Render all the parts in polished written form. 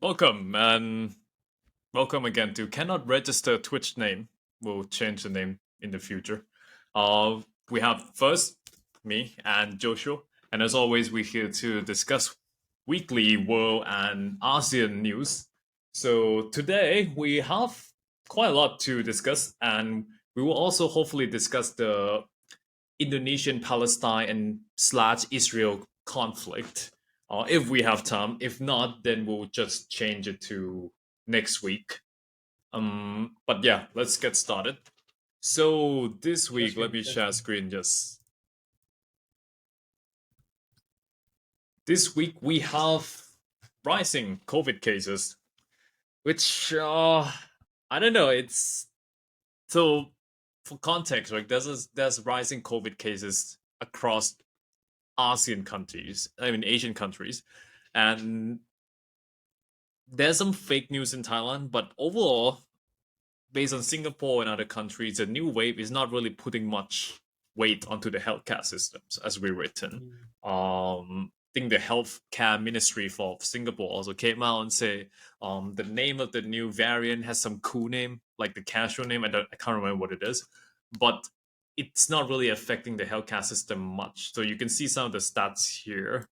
Welcome and welcome again to Cannot Register Twitch Name. We'll change the name in the future. We have first me and Joshua, and as always, we're here to discuss weekly world and ASEAN news. So today we have quite a lot to discuss, and we will also hopefully discuss the Indonesian Palestine and slash Israel conflict. If we have time. If not, then we'll just change it to next week. But yeah, let's get started. So this Share week, let screen, me share share screen. screen. Just this week we have rising COVID cases, which I don't know. It's so for context, right? There's rising COVID cases across ASEAN countries, I mean Asian countries, and there's some fake news in Thailand, but overall, based on Singapore and other countries, the new wave is not really putting much weight onto the healthcare systems, as we've written. Mm. I think the healthcare ministry for Singapore also came out and say the name of the new variant has some cool name, like the casual name. I can't remember what it is, but it's not really affecting the healthcare system much. So you can see some of the stats here.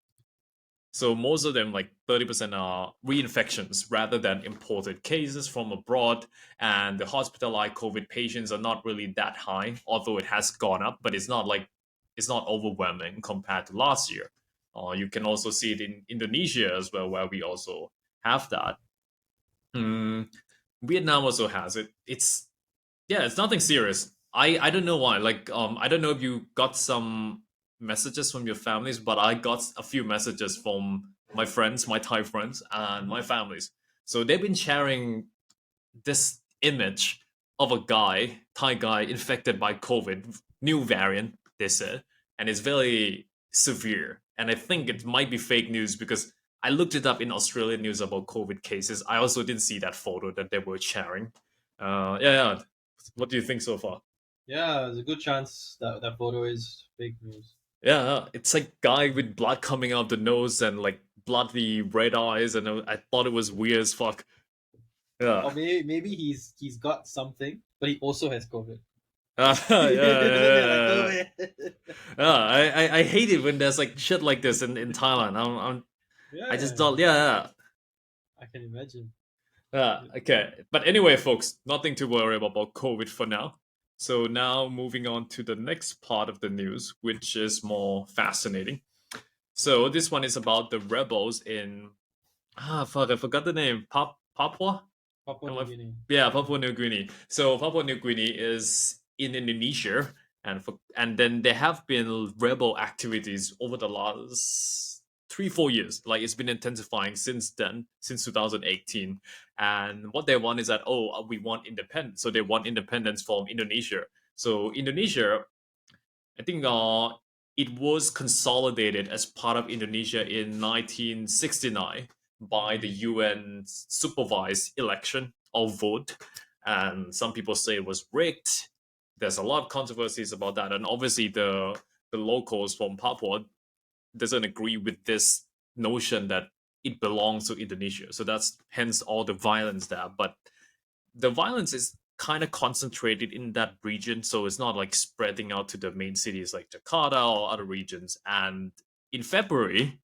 So most of them, like 30%, are reinfections rather than imported cases from abroad. And the hospitalized COVID patients are not really that high, although it has gone up, but it's not overwhelming compared to last year. You can also see it in Indonesia as well, where we also have that. Mm, Vietnam also has it. It's nothing serious. I don't know why. I don't know if you got some messages from your families, but I got a few messages from my friends, my Thai friends, and Mhm. my families. So they've been sharing this image of a guy, Thai guy, infected by COVID, new variant. They said, and it's very severe. And I think it Mm. might be fake news because I looked it up in Australian news about COVID cases. I also didn't see that photo that they were sharing. Yeah. What do you think so far? Yeah, there's a good chance that that photo is fake news. Yeah, it's like guy with blood coming out the nose and like bloody red eyes, and I thought it was weird as fuck. Or Yeah, maybe he's got something, but he also has COVID. yeah, And then they're like, oh yeah, man. yeah. I hate it when there's like shit like this in Thailand. I just Yeah, don't. Yeah, I can imagine. Okay. But anyway, folks, nothing to worry about COVID for now. So now moving on to the next part of the news, which is more fascinating. So this one is about the rebels in fuck, I forgot the name. Papua? Papua Am New I, Guinea. yeah, Papua New Guinea. So Papua New Guinea is in Indonesia, and then there have been rebel activities over the last 3 4 years. Like it's been intensifying since then, since 2018. And what they want is that we want independence. So they want independence from Indonesia. So Indonesia, I think it was consolidated as part of Indonesia in 1969 by the Mm. UN supervised election or vote. And some people say it was rigged. There's a lot of controversies about that. And obviously the locals from Papua doesn't agree with this notion that it belongs to Indonesia. So that's hence all the violence there. But the violence is kind of concentrated in that region, so it's not like spreading out to the main cities like Jakarta or other regions. And in February,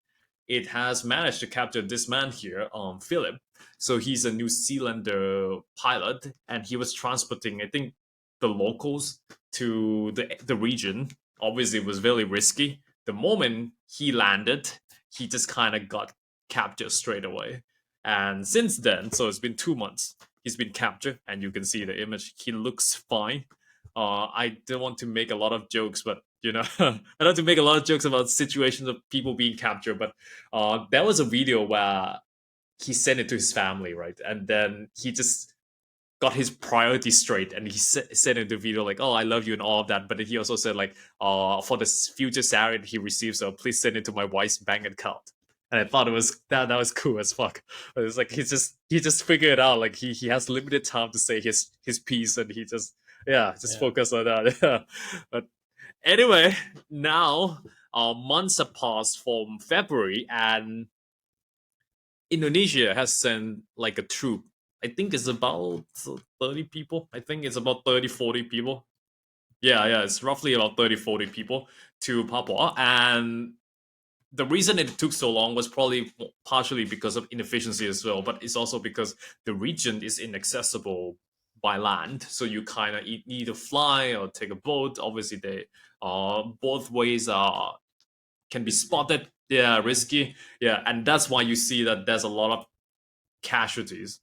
it has managed to capture this man here, Philip. So he's a New Zealander pilot, and he was transporting, I think, the locals to the region. Obviously, it was very risky. The moment he landed, he just kind of got captured straight away. And since then, so it's been 2 months, he's been captured, and you can see the image. He looks fine. I don't want to make a lot of jokes, but I don't want to make a lot of jokes about situations of people being captured. But there was a video where he sent it to his family, right, and then he just got his priorities straight, and he said in the video like, "Oh, I love you" and all of that. But then he also said like, for the future salary he receives, so please send it to my wife's bank account." And I thought it was that was cool as fuck. It was like he just figured it out. Like he has limited time to say his piece, and he just Yeah. focus on that. Yeah. But anyway, now months have passed from February, and Indonesia has sent like a troop. I think it's about 30 people. I think it's about 30, 40 people. Yeah, it's roughly about 30, 40 people to Papua. And the reason it took so long was probably partially because of inefficiency as well, but it's also because the region is inaccessible by land. So you kind of need to fly or take a boat. Obviously, they both ways are can be Risky. spotted. Yeah, Yeah. risky. Yeah, and that's why you see that there's a lot of casualties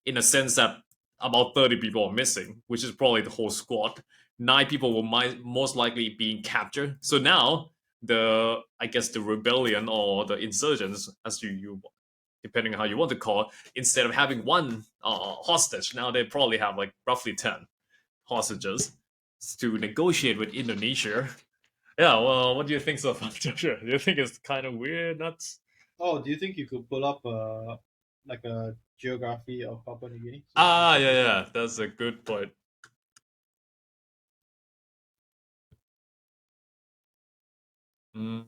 in a sense that about 30 people are missing, which is probably the whole squad. 9 people were most likely being captured. So now I guess the rebellion or the insurgents, as you depending on how you want to call it, instead of having one hostage, now they probably have like roughly 10 hostages to negotiate with Indonesia. Yeah, well, what do you think so far, Joshua? Do you think it's kind of weird, nuts? Oh, do you think you could pull up like a geography of Papua New Guinea so we can Ah, check yeah, it out? yeah, that's a good point. Mm,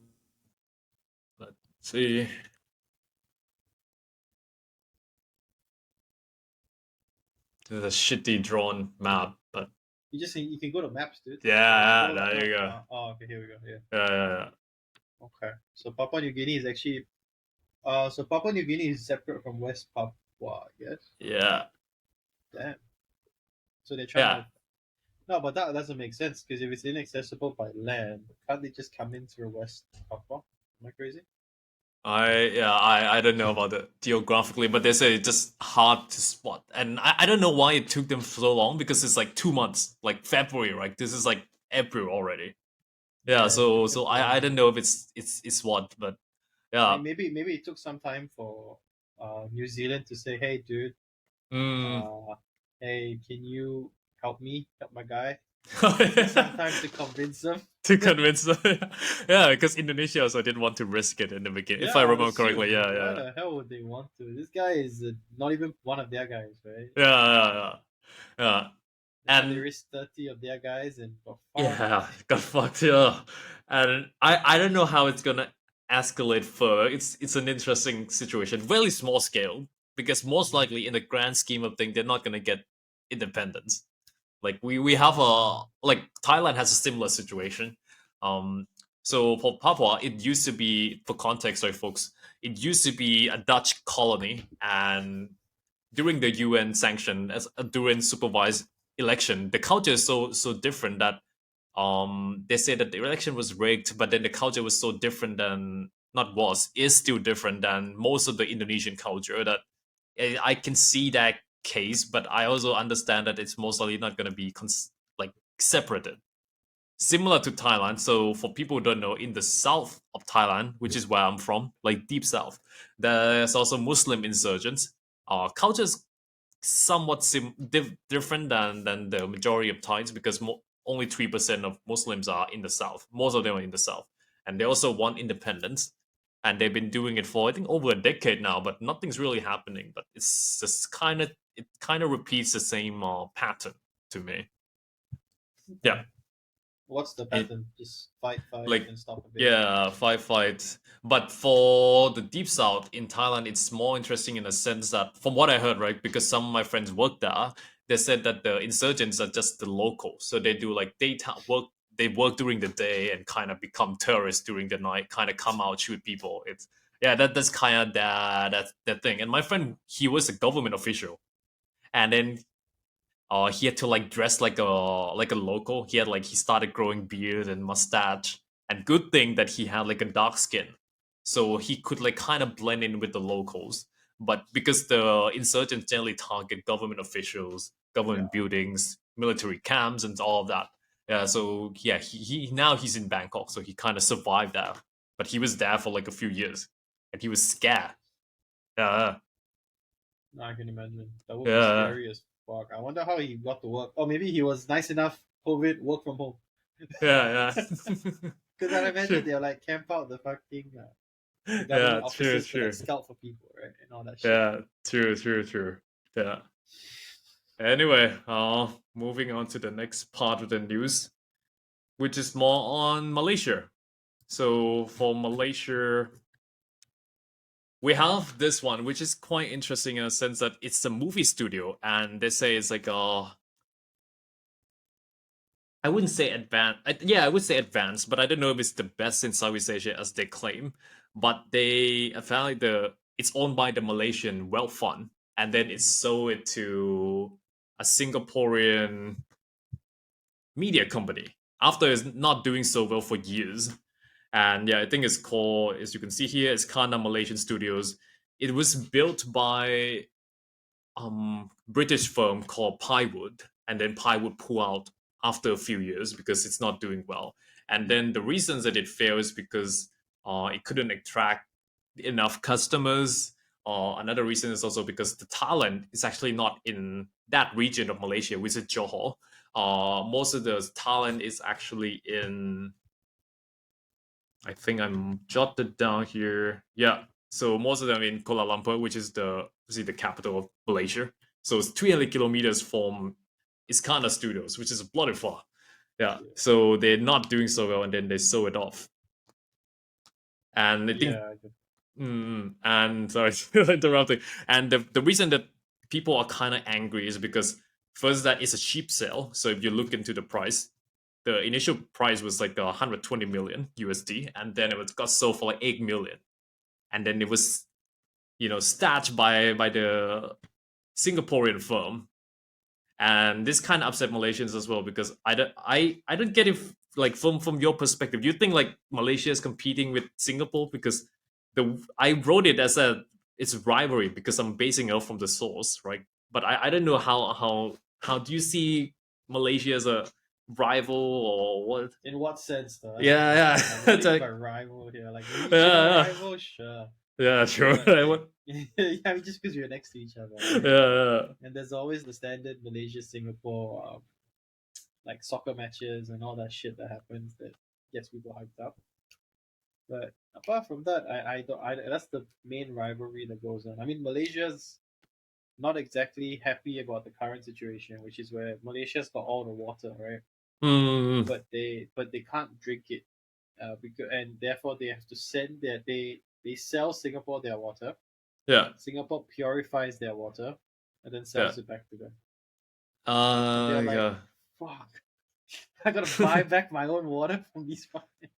let's see. This is a shitty drawn map, but You can go to maps, dude. So yeah, scroll up. there No, you go. okay, here we go. Yeah. Yeah. Okay. So Papua New Guinea is actually so Papua New Guinea is separate from West Papua, I guess. Yeah. Damn. So they're trying Yeah. to no, but that doesn't make sense because if it's inaccessible by land, can't they just come in through West Papua? Am I crazy? I don't know about it geographically, but they say it's just hard to spot. And I don't know why it took them so long because it's like 2 months, like February, right? This is like April already. Yeah, Yeah, so that's I don't know if it's what, but yeah. maybe it took some time for New Zealand to say, "Hey, dude, Mm. uh, hey, can you help my guy?" Took some time to convince them. To convince them. Yeah, because Indonesia also didn't want to risk it in the beginning, if I Yeah, remember that's true. correctly. Yeah, Why yeah, the hell would they want to? This guy is not even one of their guys, right? yeah, yeah, yeah. Now they And risk 30 of their guys and got fucked. yeah, got fucked. Yeah, and I don't know how it's gonna escalate further. It's an interesting situation, really small scale, because most likely in the grand scheme of things, they're not gonna get independence. Like we have a like Thailand has a similar situation. Um, so for Papua, it used to be, for context, sorry folks, it used to be a Dutch colony, and during the UN sanction, as during supervised election, the culture is so different that they say that the election was rigged, but then the culture was so different than not was is still different than most of the Indonesian culture that I can see that case, but I also understand that it's most likely not going to be like separated. Similar to Thailand. So for people who don't know, in the south of Thailand, which is where I'm from, like deep south, there's also Muslim insurgents. Cultures somewhat different than the majority of Thais because only 3% of Muslims are in the south. Most of them are in the south, and they also want independence. And they've been doing it for I think over a decade now, but nothing's really happening. But it's just kind of repeats the same pattern to me. Yeah, Okay. What's the it, pattern? Just fight, fight, like and stop a bit. yeah, fight. But for the deep south in Thailand, it's more interesting in a sense that, from what I heard, right, because some of my friends work there, they said that the insurgents are just the locals, so they do like daytime work. They work during the day and kind of become terrorists during the night, kind of come out shoot people. It's yeah, that's kind of that thing. And my friend, he was a government official, and then he had to like dress like a local. He started growing beard and mustache. And good thing that he had like a dark skin, so he could like kind of blend in with the locals. But because the insurgents generally target government officials, government Yeah. buildings, military camps, and all of that. Yeah, so yeah, he now he's in Bangkok, so he kind of survived that. But he was there for like a few years, and he was scared. Yeah, No, I can imagine. That would be yeah, scary as fuck. I wonder how he got to work. Or maybe he was nice enough, COVID, work from home. yeah, yeah. Because I Sure. imagine they're like camp out the Yeah, government true, offices to like true. scout for people, right? And all that shit. Yeah, true. Yeah. Anyway, moving on to the next part of the news, which is more on Malaysia. So for Malaysia, we have this one, which is quite interesting in a sense that it's a movie studio, and they say it's like a. I wouldn't say advanced. Yeah, I would say advanced, but I don't know if it's the best in Southeast Asia as they claim. But they apparently it's owned by the Malaysian Wealth Fund, and then it sold it to a Singaporean media company after it's not doing so well for years. And yeah, I think it's called, as you can see here, it's Kana Malaysian Studios. It was built by British firm called Pinewood, and then Pinewood pull out after a few years because it's not doing well. And then the reasons that it failed is because it couldn't attract enough customers. Another reason is also because the talent is actually not in that region of Malaysia, which is Johor. Most of the talent is actually in. I think I'm jotted down here. Yeah, so most of them in Kuala Lumpur, which is the capital of Malaysia. So it's 300 kilometers from Iskandar Studios, which is bloody far. Yeah, so they're not doing so well, and then they sew it off. And I think, Yeah, and sorry, interrupting. And the reason that people are kind of angry is because first that it's a cheap sale. So if you look into the price, the initial price was like 120 million USD, and then it was got sold for like 8 million, and then it was staged by the Singaporean firm, and this kind of upset Malaysians as well because I don't get it like from your perspective. You think like Malaysia is competing with Singapore because I wrote it as it's rivalry because I'm basing it off from the source, right? But I don't know how do you see Malaysia as a rival or what? in what sense though? That's the Yeah, question. yeah. Like, what do you It's mean like, by rival here? Like regional yeah, yeah, rival, sure. yeah, sure. But like, yeah, I mean, just because you're next to each other, Yeah, right? yeah, And there's always the standard Malaysia Singapore like soccer matches and all that shit that happens that gets people hyped up. But apart from that, I don't. That's the main rivalry that goes on. I mean, Malaysia's not exactly happy about the current situation, which is where Malaysia's got all the water, right? mm, But they can't drink it, because and therefore they have to send they sell Singapore their water. yeah, Singapore purifies their water, and then yeah. sells it back to them. And they're like, Yeah. "Fuck, I gotta buy back my own water from these fucking."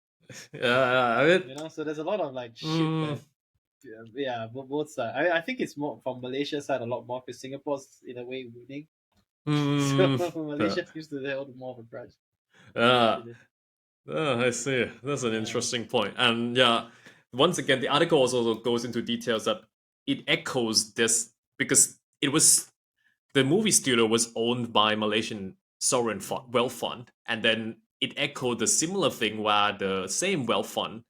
Yeah, I mean, So there's a lot of like shit mm, that, yeah, both sides. I think it's more from Malaysia side a lot more because Singapore's in a way winning, so mm, yeah, Malaysia seems to hold more of a grudge. yeah. Actually. I see. That's an Yeah. interesting point. And yeah, once again, the article also goes into details that it echoes this because it was the movie studio was owned by Malaysian sovereign wealth fund, and then it echoed the similar thing where the same wealth fund,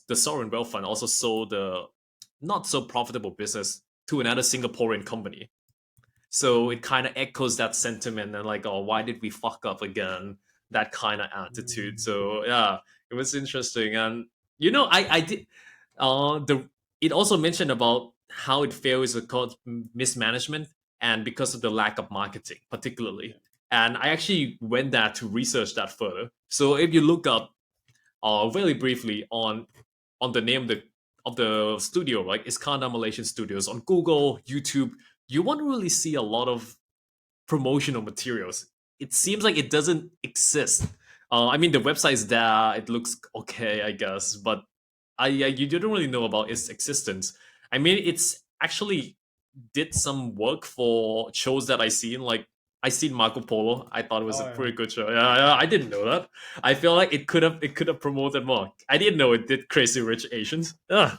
the sovereign wealth fund, also sold the not so profitable business to another Singaporean company. So it kind of echoes that sentiment and like, oh, why did we fuck up again? That kind of attitude. Mm. So yeah, it was interesting, and I did the it also mentioned about how it fails because mismanagement and because of the lack of marketing, particularly. Yeah. And I actually went there to research that further. So if you look up very briefly on the name of the studio, like Iskandar Malaysian Studios on Google, YouTube, you won't really see a lot of promotional materials. It seems like it doesn't exist. I mean, the website's there. It looks okay, I guess, but you don't really know about its existence. I mean, it's actually did some work for shows that I seen. Like I seen Marco Polo. I thought it was Oh a yeah. pretty good show. Yeah, yeah. I didn't know that. I feel like it could have promoted more. I didn't know it did Crazy Rich Asians. Yeah,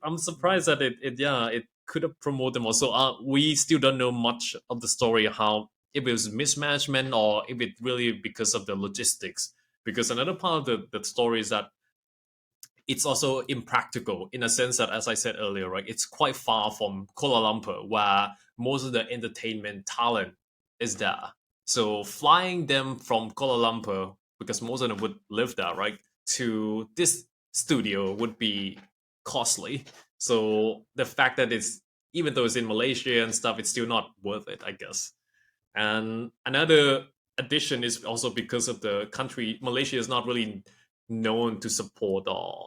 I'm surprised that it could have promoted more. So we still don't know much of the story, how if it was mismanagement or if it really because of the logistics. Because another part of the story is that it's also impractical in a sense that, as I said earlier, right, it's quite far from Kuala Lumpur where most of the entertainment talent is there. So flying them from Kuala Lumpur, because most of them would live there, right, to this studio would be costly. So the fact that it's, even though it's in Malaysia and stuff, it's still not worth it, I guess. And another addition is also because of the country. Malaysia is not really known to support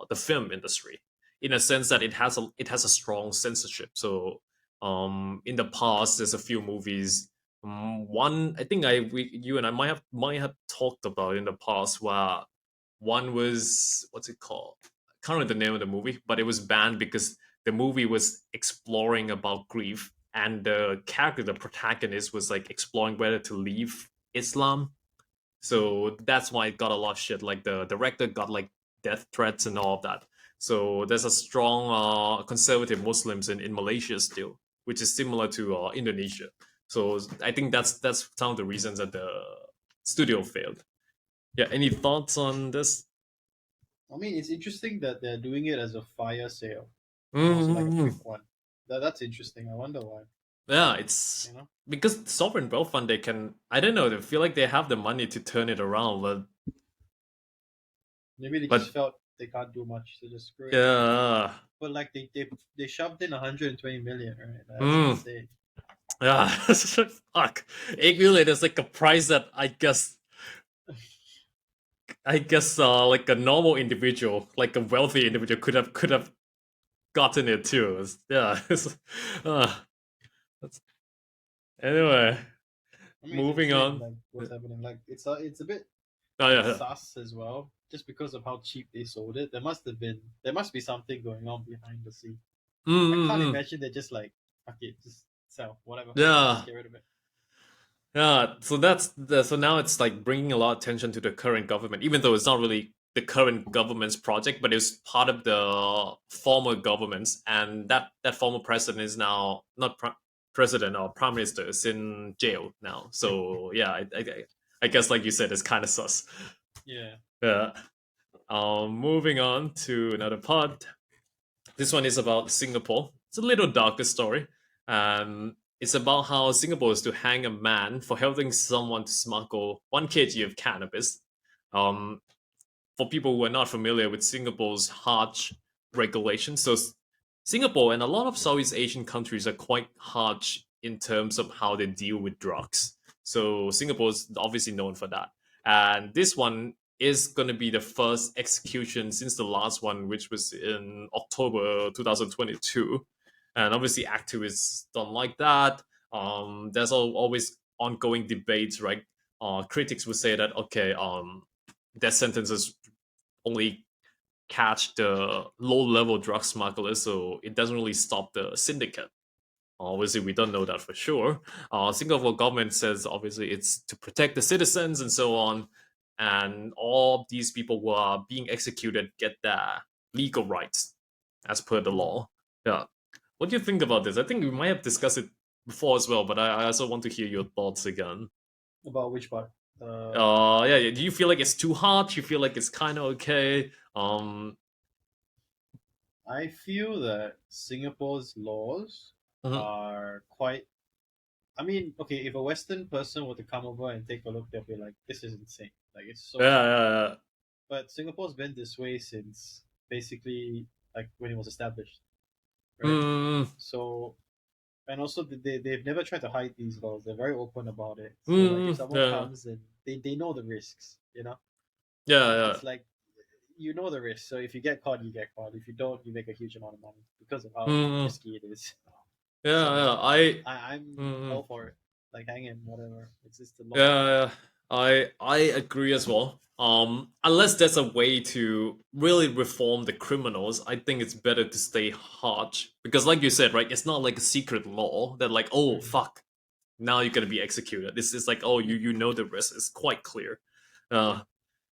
the film industry. in a sense that it has a strong censorship. So in the past, there's a few movies. One I think you and I might have talked about in the past where one was what's it called? I can't remember the name of the movie, but it was banned because the movie was exploring about grief, and the character, the protagonist, was like exploring whether to leave Islam. So that's why it got a lot of shit. Like the director got like death threats and all of that. So there's a strong conservative Muslims in Malaysia still, which is similar to Indonesia. So I think that's some of the reasons that the studio failed. Yeah. Any thoughts on this? I mean, it's interesting that they're doing it as a fire sale and also like a Mm-hmm. quick one. That's interesting. I wonder why. Yeah, it's You know, because sovereign wealth fund, they can, I don't know, they feel like they have the money to turn it around, maybe they just but felt they can't do much, so just screw it. yeah. But like they shoved in 120 million, right? That's Mm, insane. yeah. Fuck. 8 million is like a price that I guess like a normal individual, like a wealthy individual could have gotten it too. Yeah. Uh, that's, anyway, I mean, it's moving insane, on. like what's happening. Like it's a bit Oh yeah. sus as well, just because of how cheap they sold it. There must be something going on behind the scene. I can't Mm-mm-mm. imagine they're just like, okay, just sell whatever, just Yeah. get rid of it. Yeah, so now it's like bringing a lot of attention to the current government, even though it's not really the current government's project, but it's part of the former governments, and that former president is now not president or prime minister is in jail now. So yeah, I guess like you said, it's kind of sus. Yeah. Yeah. Moving on to another part. This one is about Singapore. It's a little darker story. It's about how Singapore is to hang a man for helping someone to smuggle 1 kg of cannabis. Um, for people who are not familiar with Singapore's harsh regulations, so Singapore and a lot of Southeast Asian countries are quite harsh in terms of how they deal with drugs. So Singapore is obviously known for that. And this one is going to be the first execution since the last one, which was in October 2022. And obviously, activists don't like that. There's always ongoing debates, right? Critics would say that okay, death sentences only catch the low-level drug smugglers, so it doesn't really stop the syndicate. Obviously, we don't know that for sure. Singapore government says obviously it's to protect the citizens and so on, and all these people who are being executed get their legal rights as per the Mhm. law. Yeah. What do you think about this? I think we might have discussed it before as well, but I also want to hear your thoughts again. About which part? Yeah. Do you feel like it's too hard? Do you feel like it's kind of okay? I feel that Singapore's laws Mhm. are quite. I mean, okay, if a Western person were to come over and take a look, they'll be like, "This is insane! Like it's Yeah, so strict." yeah, But Singapore's been this way since basically like when it was established, yeah. right? So and also they've never tried to hide these laws. They're very open about it. So like if someone Yeah, comes and they know the risks, you know, yeah, yeah, it's like you know the risk. So if you get caught, you get caught. If you don't, you make a huge amount of money because of how mm, risky it is. yeah, So yeah. I'm Mm, all for it. Like hang him, whatever. It's just the law. yeah, yeah. I agree as well. Unless there's a way to really reform the criminals, I think it's better to stay harsh because, like you said, right, it's not like a secret law that like, oh Mhm. fuck, now you're gonna be executed. This is like, oh, you know the risk. It's quite clear. Yeah. Uh,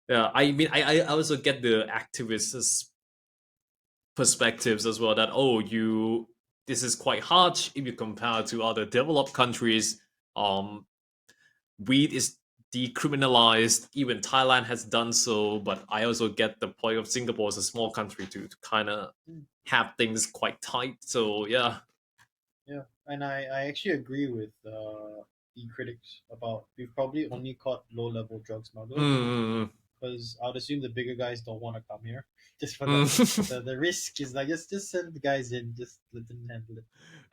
yeah. I mean, I also get the activists' perspectives as well that oh this is quite harsh if you compare to other developed countries. um Weed is decriminalized, even Thailand has done so, but I also get the point of Singapore as a small country to kind of Mm. have things quite tight. So yeah. Yeah. And I actually agree with the critics about we've probably only caught low level drug smugglers mm, because I'd assume the bigger guys don't want to come here just for mm. the risk is like just send the guys in, just let them handle it.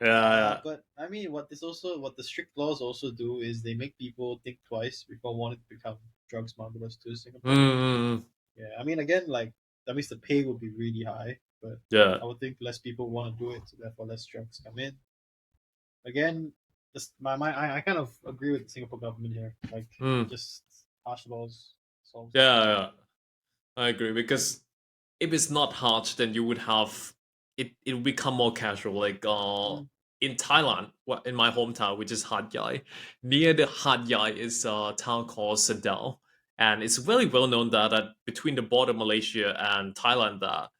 Yeah, But I mean, what the strict laws also do is they make people think twice before wanting to become drug smugglers to yeah. Singapore. Yeah, I mean, again, like that means the pay will be really high, but Yeah. I would think less people want to do it, so therefore less drugs come in. Again, just I kind of agree with the Singapore government here. Like, Mm. just harsh laws solves it. Yeah, yeah, I agree because if it's not hard, then you would have it will become more casual. Like Mm. in Thailand, in my hometown, which is Hat Yai, near the Hat Yai is a town called Sadao, and it's very well known that between the border of Malaysia and Thailand, that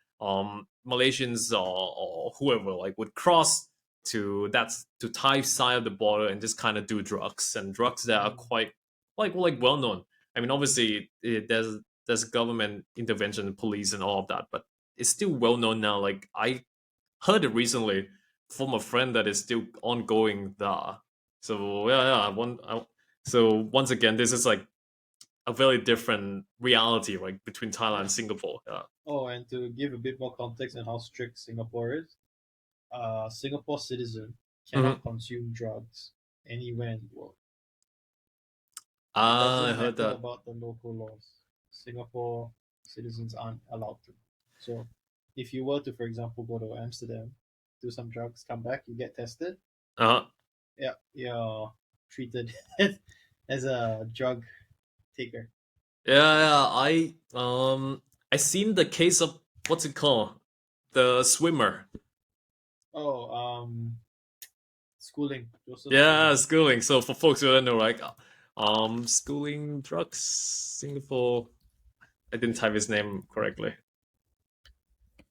Malaysians or whoever like would cross to Thai side of the border and just kind of do drugs and drugs that are Mm. quite like well known. I mean, obviously, there's government intervention, police, and all of that, but it's still well known now. Like I heard it recently from a friend that is still ongoing there. So yeah, so once again, this is like a very different reality, like between Thailand Yeah. and Singapore. Yeah. Oh, and to give a bit more context on how strict Singapore is, Singapore citizen Hmm. cannot consume drugs anywhere in the world. It Ah, I doesn't heard matter that. about the local laws. Singapore citizens aren't allowed to. So, if you were to, for example, go to Amsterdam, do some drugs, come back, you get tested, Uh yeah, you're treated as a drug taker. yeah. I seen the case of what's it called, the swimmer. Oh, schooling, Joseph Yeah, Schooling. schooling. So for folks who don't know, like, schooling drugs, Singapore. I didn't type his name correctly.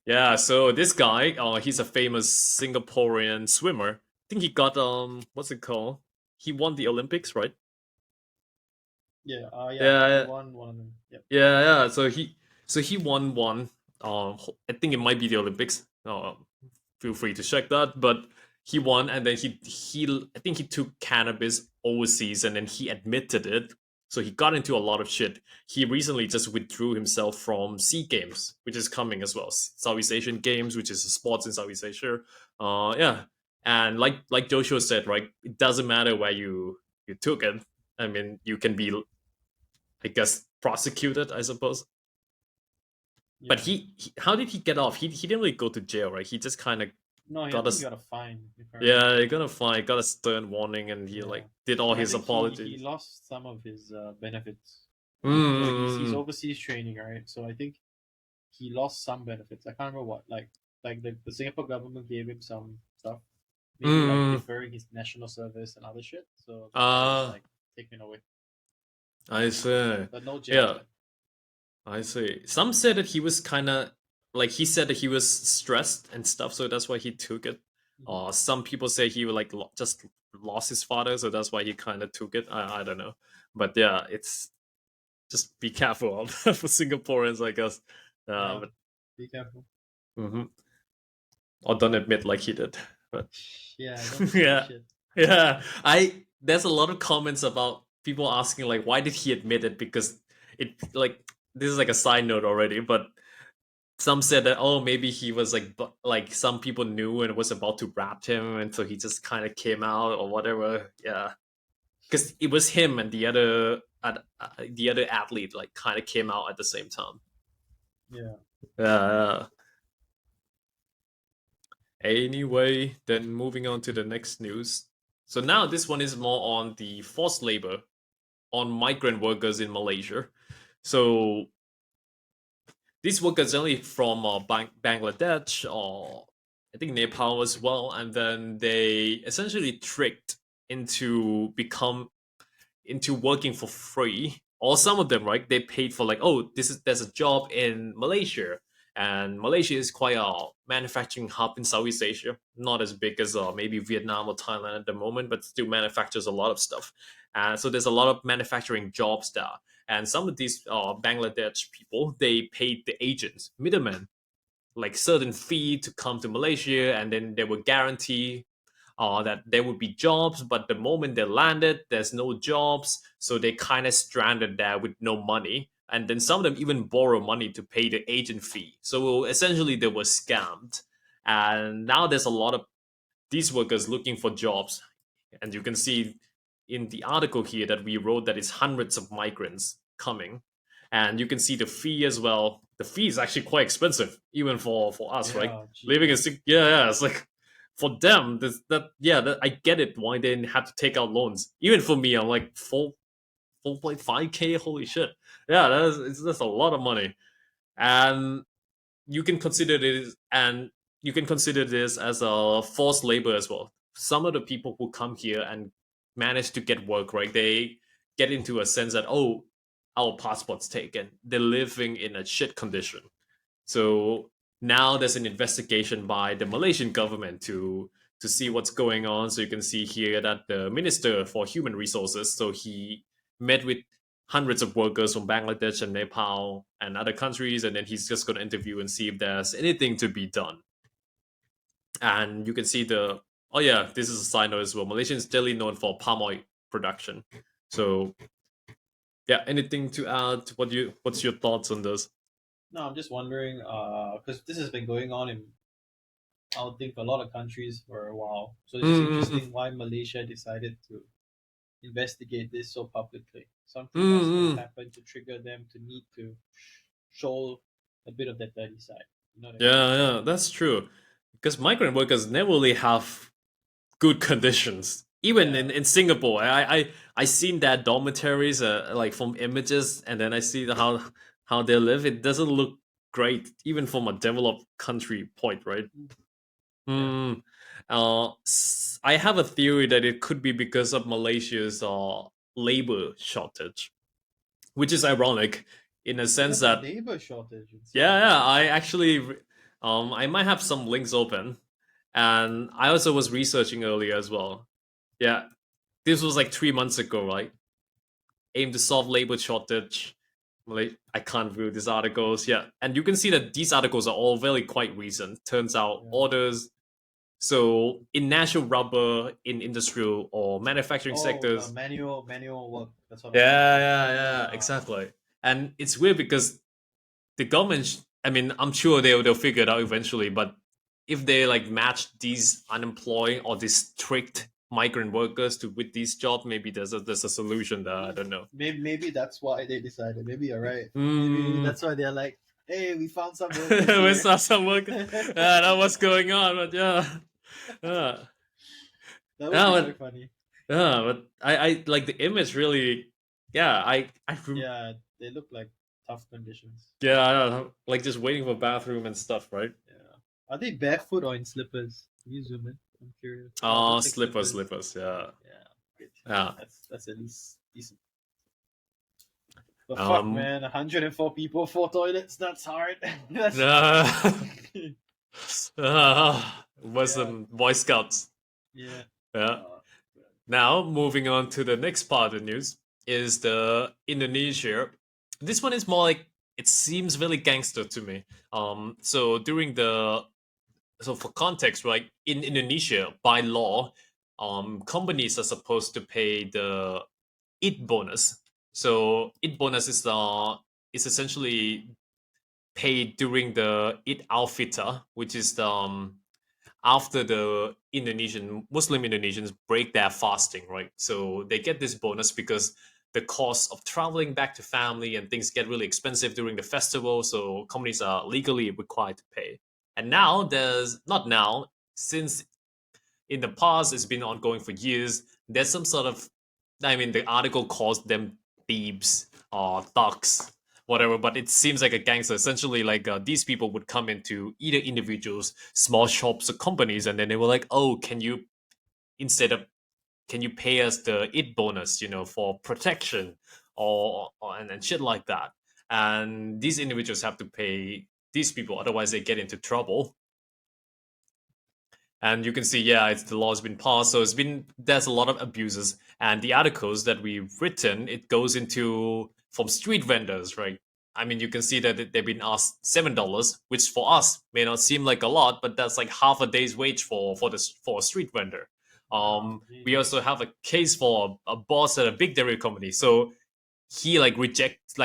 Yeah, so this guy, he's a famous Singaporean swimmer. I think he got what's it called? He won the Olympics, right? Yeah, yeah, Yeah, he yeah, won one of them. Yep. yeah, yeah. So he won one. I think it might be the Olympics. Feel free to check that. But he won, and then he I think he took cannabis overseas, and then he admitted it. So he got into a lot of shit. He recently just withdrew himself from Sea Games, which is coming as well. Southeast Asian Games, which is sports in Southeast Asia. Yeah, and like Joshua said, right? It doesn't matter where you took it. I mean, you can be, I guess, prosecuted, I suppose. But Yeah. how did he get off? He didn't really go to jail, right? He just kind of No, I got a think he got a fine, if I yeah, remember. he got a fine, got a stern warning, and he Yeah. like did all And I his think he apologies. lost some of his benefits. So he's Mm. overseas training, right? So I think he lost some benefits. I can't remember what. Like the Singapore government gave him some stuff, maybe like Mm. deferring his national service and other shit. So that was Ah, like taken away, I see. but no jail Yeah, time. I see. Some said that he was kind of like he said that he was stressed and stuff, so that's why he took it. Mhm. Some people say he like just lost his father, so that's why he kind of took it. I don't know, but yeah, it's just be careful for Singaporeans, I guess. Yeah, But be careful. mhm. Or don't admit like he did. But Yeah, don't admit the yeah, shit. yeah. I There's a lot of comments about people asking like, why did he admit it? Because it like this is like a side note already, but some said that oh maybe he was like like some people knew and was about to rap him, and so he just kind of came out or whatever. Yeah, because it was him and the other athlete like kind of came out at the same time. Yeah. Yeah. Anyway, then moving on to the next news. So now this one is more on the forced labor on migrant workers in Malaysia. So these workers only from Bangladesh or I think Nepal as well, and then they essentially tricked into become into working for free. Or some of them, right? They paid for like, oh, there's a job in Malaysia, and Malaysia is quite a manufacturing hub in Southeast Asia. Not as big as maybe Vietnam or Thailand at the moment, but still manufactures a lot of stuff. And so there's a lot of manufacturing jobs there. And some of these Bangladesh people, they paid the agents, middlemen, like certain fee to come to Malaysia, and then they would guarantee that there would be jobs, but the moment they landed, there's no jobs, so they kind of stranded there with no money. And then some of them even borrow money to pay the agent fee. So essentially, they were scammed. And now there's a lot of these workers looking for jobs. And you can see in the article here that we wrote that it's hundreds of migrants coming. And you can see the fee as well. the fee is actually quite expensive, even for us, right? Yeah, Living in Jesus. yeah, it's like for them, I get it why they have to take out loans. Even for me, I'm like 4.5K. Holy shit! Yeah, that's a lot of money, and you can consider this and you can consider this as a forced labor as well. Some of the people who come here and manage to get work, right? They get into a sense that, oh, our passport's taken. They're living in a shit condition. So now there's an investigation by the Malaysian government to see what's going on. So you can see here that the Minister for Human Resources, so he met with hundreds of workers from Bangladesh and Nepal and other countries, and then he's just going to interview and see if there's anything to be done. And you can see oh yeah, this is a side note as well. Malaysia is still known for palm oil production. So yeah, anything to add? What's your thoughts on this? No, I'm just wondering, because this has been going on in, I would think, a lot of countries for a while. So it's just Mm-hmm. interesting why Malaysia decided to investigate this so publicly. Something must have Mm-hmm. happened to trigger them to need to show a bit of that dirty side. You know what I mean? Yeah, yeah, that's true. Because migrant workers never really have good conditions. Even Yeah. in Singapore, I seen that dormitories, like from images, and then I see how they live. It doesn't look great, even from a developed country point, right? Yeah. Hmm. I have a theory that it could be because of Malaysia's labor shortage, which is ironic in a We sense have a that labor shortage in yeah, Singapore. yeah, I actually, I might have some links open, and I also was researching earlier as well. Yeah, this was like 3 months ago, right? Aim to solve labor shortage. I can't view these articles. Yeah, and you can see that these articles are all very quite recent. Turns out Yeah. orders. So in natural rubber, in industrial or manufacturing Oh, sectors. manual work, that sort of thing. Yeah, yeah, yeah, Ah, exactly. And it's weird because the government, I mean, I'm sure they'll figure it out eventually, but if they like match these unemployed or these strict migrant workers to with these jobs, maybe there's a solution there. I don't know. maybe that's why they decided. Maybe you're right. Maybe Hmm. that's why they're like, hey, we found some workers We here. saw some work. Yeah, that was going on, but yeah, yeah, That would yeah, be quite but funny. I like the image really. Yeah, Yeah, they look like tough conditions. yeah, I don't know, like just waiting for bathroom and stuff, right? Yeah. Are they barefoot or in slippers? Can you zoom in? I'm curious. Oh, it Oh, looks like slippers, slippers. slippers. Yeah, Yeah, good. yeah. That's at least decent. But fuck, Um. man, 104 people, four toilets. That's hard. That's Was yeah, some Boy Scouts. yeah. Yeah. Uh, Now, moving on to the next part of the news is the Indonesia. This one is more like it seems really gangster to me. So during the so for context, right, in Indonesia, by law, companies are supposed to pay the EAT bonus. So EAT bonus is essentially paid during the Eid al-Fitr, which is after the Muslim Indonesians break their fasting, right? So they get this bonus because the cost of traveling back to family and things get really expensive during the festival. So companies are legally required to pay. And now there's not now, since in the past it's been ongoing for years. There's some sort of, I mean, the article calls them thieves or thugs, whatever. But it seems like a gangster. Essentially, like these people would come into either individuals, small shops, or companies, and then they were like, "Oh, instead of can you pay us the it bonus, for protection or and shit like that?" And these individuals have to pay these people, otherwise they get into trouble. And you can see, yeah, the law has been passed, so there's a lot of abuses. And the articles that we've written, it goes into from street vendors, right? I mean, you can see that they've been asked $7, which for us may not seem like a lot, but that's like half a day's wage for a street vendor. wow, We Jesus. also have a case for a boss at a big dairy company. So he like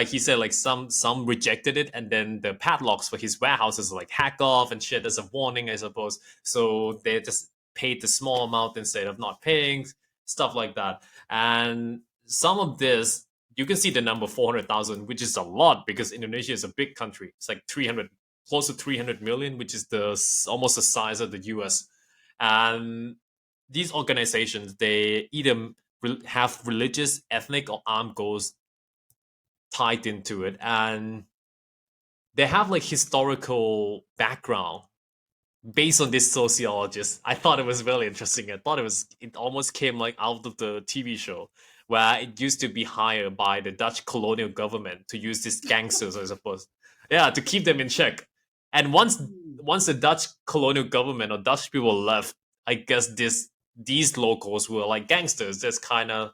he said, like some rejected it, and then the padlocks for his warehouses like hack off and shit as a warning, I suppose. So they just paid the small amount instead of not paying, stuff like that. And some of this, you can see the number 400,000, which is a lot because Indonesia is a big country. It's like 300, close to 300 million, which is almost the size of the US. And these organizations, they either have religious, ethnic, or armed goals tied into it, and they have like historical background based on this sociologist. I thought it was really interesting. I thought it almost came like out of the TV show where it used to be hired by the Dutch colonial government to use these gangsters, I suppose. Yeah, to keep them in check. And once the Dutch colonial government or Dutch people left, I guess these locals were like gangsters, just kind of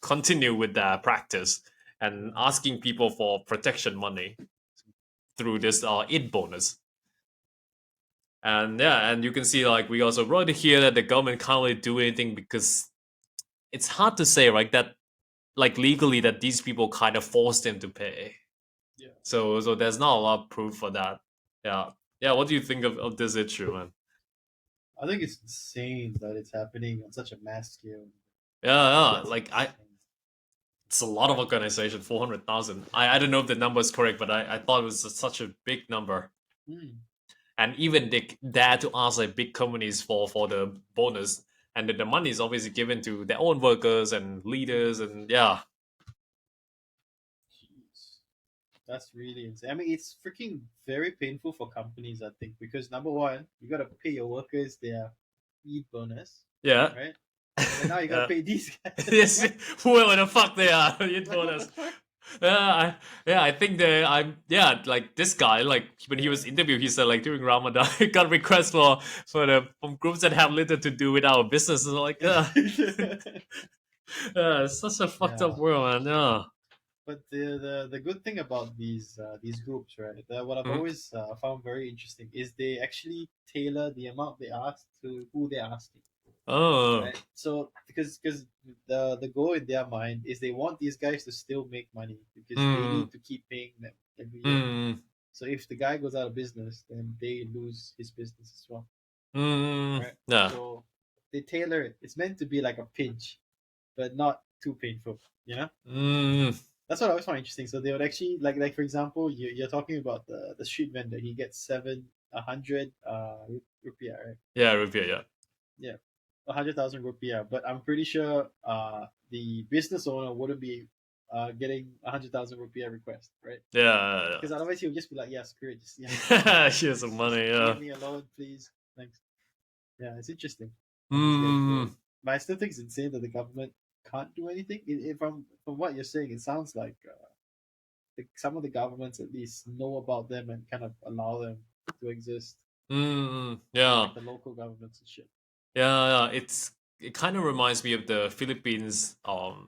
continue with that practice and asking people for protection money through this id bonus. And yeah, and you can see like we also wrote here that the government can't really do anything because it's hard to say, right? That like legally that these people kind of forced them to pay. Yeah. So there's not a lot of proof for that. Yeah. Yeah, what do you think of this issue, man? I think it's insane that it's happening on such a mass scale. Yeah, It's like insane. it's a lot of organization, 400,000. I don't know if the number is correct, but I thought it was such a big number. Hmm. And even they dare to ask like big companies for the bonus, and then the money is obviously given to their own workers and leaders, and yeah. Jeez. That's really insane. I mean, it's freaking very painful for companies, I think, because number one, you got to pay your workers their lead bonus, Yeah. right? And then now you got to pay these guys. Yes, whoever the fuck they are, you Like, told what us. the fuck? I think like this guy, like when he was interviewed, he said like during Ramadan, he got requests from groups that have little to do with our business. And like, it's such a fucked Yeah. up world, man. Yeah. But the good thing about these groups, right? What I've Mhm. always found very interesting is they actually tailor the amount they ask to who they're asking, Oh. right? So because the goal in their mind is they want these guys to still make money because they Mm, need to keep paying them every year. mm, So if the guy goes out of business, then they lose his business as well, right? yeah. So they tailor it. It's meant to be like a pinch, but not too painful, you know? Mm, That's what I always find interesting. So they would actually like for example, you're talking about the street vendor. He gets 700 rupiah, right? yeah, review, yeah. Yeah, 100,000 rupiah. But I'm pretty sure the business owner wouldn't be getting 100,000 rupiah request, right? Yeah, Because otherwise he would just be like, yeah, screw it, just yeah, yeah. Here's some money, yeah. leave me alone, please, thanks. Yeah, it's interesting how these guys do Mm, it. But I still think it's insane that the government can't do anything. From what you're saying, it sounds like. Some of the governments at least know about them and kind of allow them to exist, yeah. like the local governments and shit. Yeah, it kind of reminds me of the Philippines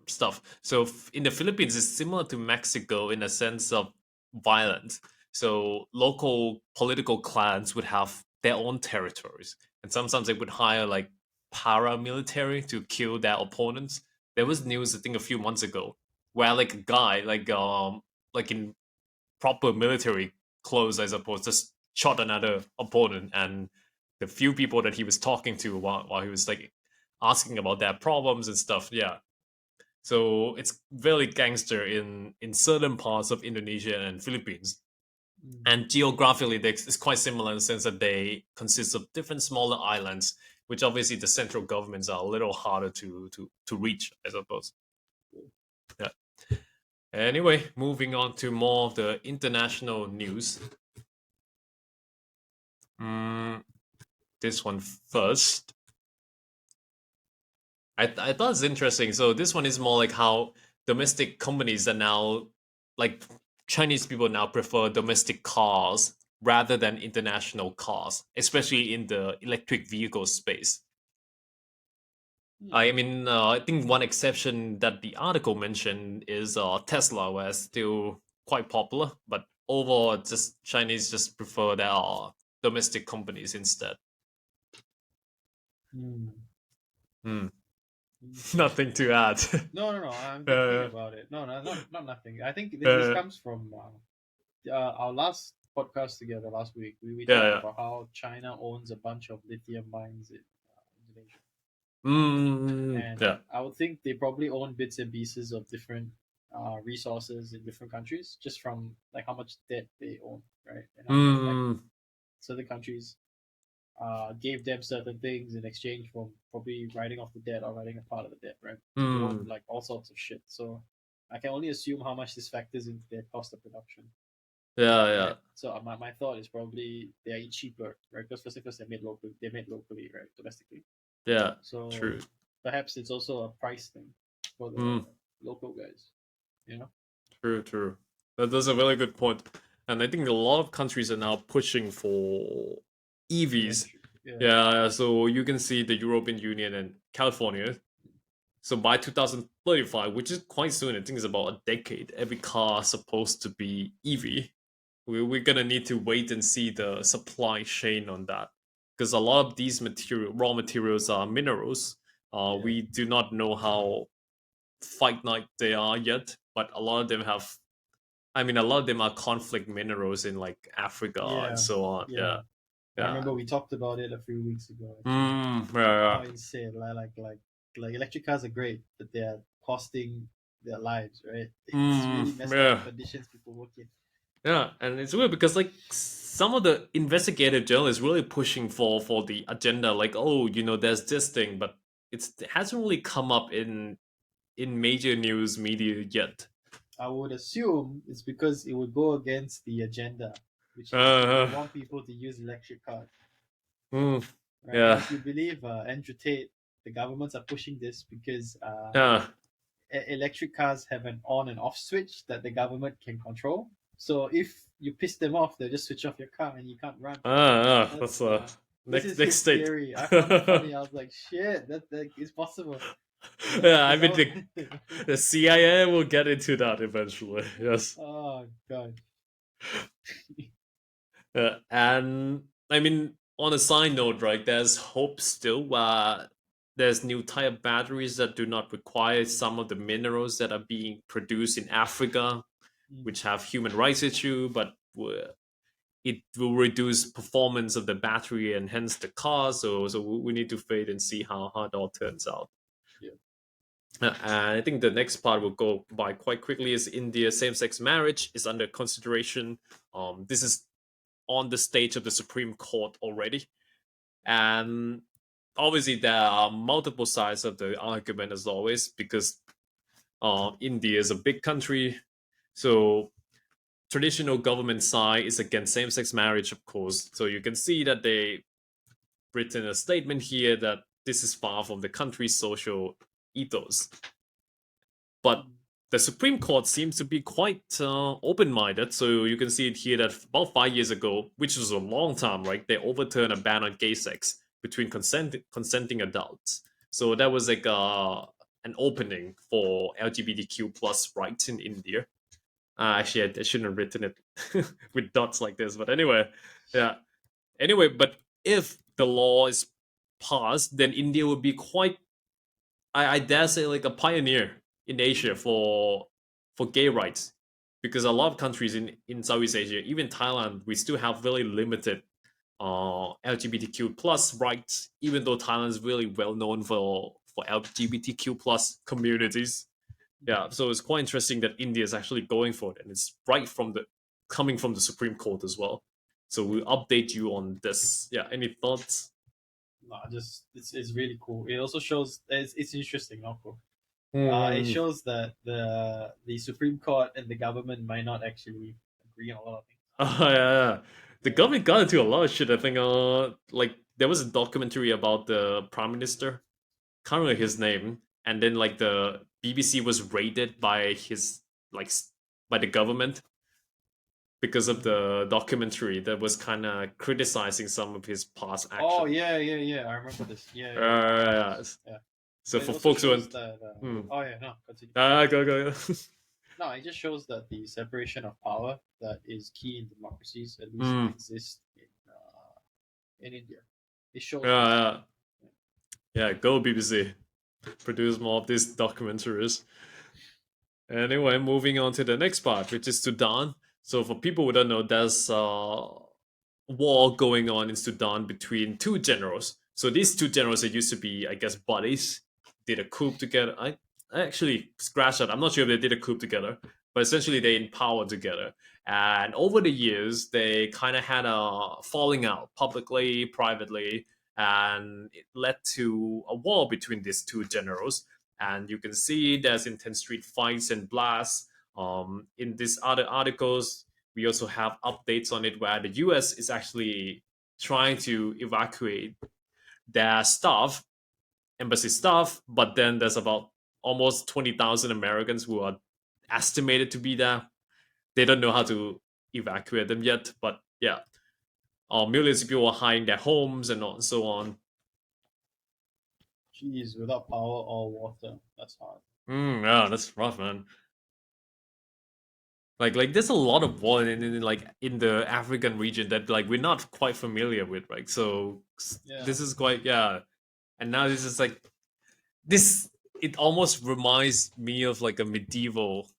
stuff. So in the Philippines, it's similar to Mexico in a sense of violence. So local political clans would have their own territories, and sometimes they would hire like paramilitary to kill their opponents. There was news I think a few months ago where like a guy like in proper military clothes, I suppose, just shot another opponent, and the few people that he was talking to while he was like asking about their problems and stuff. Yeah, so it's very gangster in certain parts of Indonesia and Philippines. Mm. And geographically, it's quite similar in the sense that they consist of different smaller islands, which obviously the central governments are a little harder to reach, I suppose. Yeah. Anyway, moving on to more of the international news. Mm, this one first. I thought it's interesting. So this one is more like how domestic companies are now like Chinese people now prefer domestic cars rather than international cars, especially in the electric vehicle space. I Hmm. mean, I think one exception that the article mentioned is Tesla, where it's still quite popular, but overall, just Chinese just prefer their domestic companies instead. Hmm. Hmm. Interesting. Nothing to add. No. I'm thinking uh, about it. No, not nothing. I think this uh, comes from our last podcast together last week. We yeah, talked yeah. about how China owns a bunch of lithium mines in Indonesia, and Yeah. I would think they probably own bits and pieces of different resources in different countries just from like how much debt they own, right? And how much like Mm, certain countries gave them certain things in exchange for probably writing off the debt or writing a part of the debt, right? So they own mm, like all sorts of shit. So I can only assume how much this factors into their cost of production, yeah, yeah, right? So my thought is probably they are cheaper, right? Because first they're made locally, right? Domestically. yeah. So True. perhaps it's also a price thing for the Mm, local guys, you know? true, true. That's a really good point. And I think a lot of countries are now pushing for EVs. Electric. Yeah. Yeah, so you can see the European Union and California. So by 2035, which is quite soon, I think it's about a decade, every car is supposed to be EV. We're gonna need to wait and see the supply chain on that. Because a lot of these raw materials are minerals. Yeah. We do not know how finite they are yet, but a lot of them have. I mean, a lot of them are conflict minerals in like Africa and Yeah. so on. Yeah. Yeah, I yeah. remember we talked about it a few weeks ago actually. Yeah, How insane. Like electric cars are great, but they're costing their lives, right? It's really messed up the yeah. conditions people work in. Yeah, and it's weird because like some of the investigative journalists really pushing for the agenda, like oh, there's this thing, but it hasn't really come up in major news media yet. I would assume it's because it would go against the agenda, which is they Uh, want people to use electric cars, mm, right? And yeah, if you believe Andrew Tate, the governments are pushing this because yeah, electric cars have an on and off switch that the government can control. So if you piss them off, they'll just switch off your car and you can't run. that's That's this next is next his state. theory. I found it funny. I was like, shit, that is possible. Yeah, I The mean government. the CIA will get into that eventually. Yes. Oh god. And I mean, on a side note, right, there's hope still. There's new type batteries that do not require some of the minerals that are being produced in Africa, Mm. which have human rights issue, but it will reduce performance of the battery and hence the cost. So we need to wait and see how it all turns out. Yeah. And I think the next part will go by quite quickly is India same-sex marriage is under consideration. This is on the stage of the Supreme Court already. And obviously, there are multiple sides of the argument as always, because India is a big country. So, traditional government side is against same sex marriage, of course. So, you can see that they written a statement here that this is far from the country's social ethos. But Mm. the Supreme Court seems to be quite open minded. So you can see it here that about 5 years ago, which was a long time, right? They overturned a ban on gay sex between consenting adults. So that was like an opening for LGBTQ plus rights in India. Actually, I shouldn't have written it with dots like this, but anyway, yeah. Anyway, but if the law is passed, then India would be quite I dare say like a pioneer in Asia for gay rights, because a lot of countries in Southeast Asia, even Thailand, we still have really limited LGBTQ plus rights, even though Thailand is really well known for LGBTQ plus communities. Yeah, so it's quite interesting that India is actually going for it, and it's right from the coming from the Supreme Court as well. So Yeah. we'll update you on this. Yeah, any thoughts? No, just it's really cool. It also shows it's interesting, not cool. It Mm. shows that the Supreme Court and the government might not actually agree on a lot of things. Oh yeah, yeah. The Yeah. government got into a lot of shit. I think like there was a documentary about the prime minister. Can't remember Mm. his name. And then like the BBC was raided by by the government because of Mm. the documentary that was kind of criticizing some of his past Oh action. yeah, yeah, yeah. I remember this. Yeah, yeah, yeah. Yeah. Yeah. So But it for also folks who shows went, that. hmm. Oh yeah, no, continue. Go. No, it just shows that the separation of power that is key in democracies at least Hmm. exists in India. It shows Yeah, this. yeah, yeah. Go BBC. Produce more of these documentaries. Anyway, moving on to the next part, which is Sudan. So, for people who don't know, there's a war going on in Sudan between two generals. So, these two generals that used to be, I guess, buddies, did a coup together. actually scratch that. I'm not sure if they did a coup together, but essentially they in power together. And over the years, they kind of had a falling out publicly, privately, and it led to a war between these two generals. And you can see there's intense street fights and blasts. In these other articles, we also have updates on it where the US is actually trying to evacuate their staff, embassy staff, but then there's about almost 20,000 Americans who are estimated to be there. They don't know how to evacuate them yet, but yeah, millions of people are hiding their homes and so on. Jeez, without power or water, that's hard. Yeah, that's rough, man. Like there's a lot of war like in the African region that like we're not quite familiar with, right? So Yeah. this is quite, yeah. And now this is like this. It almost reminds me of like a medieval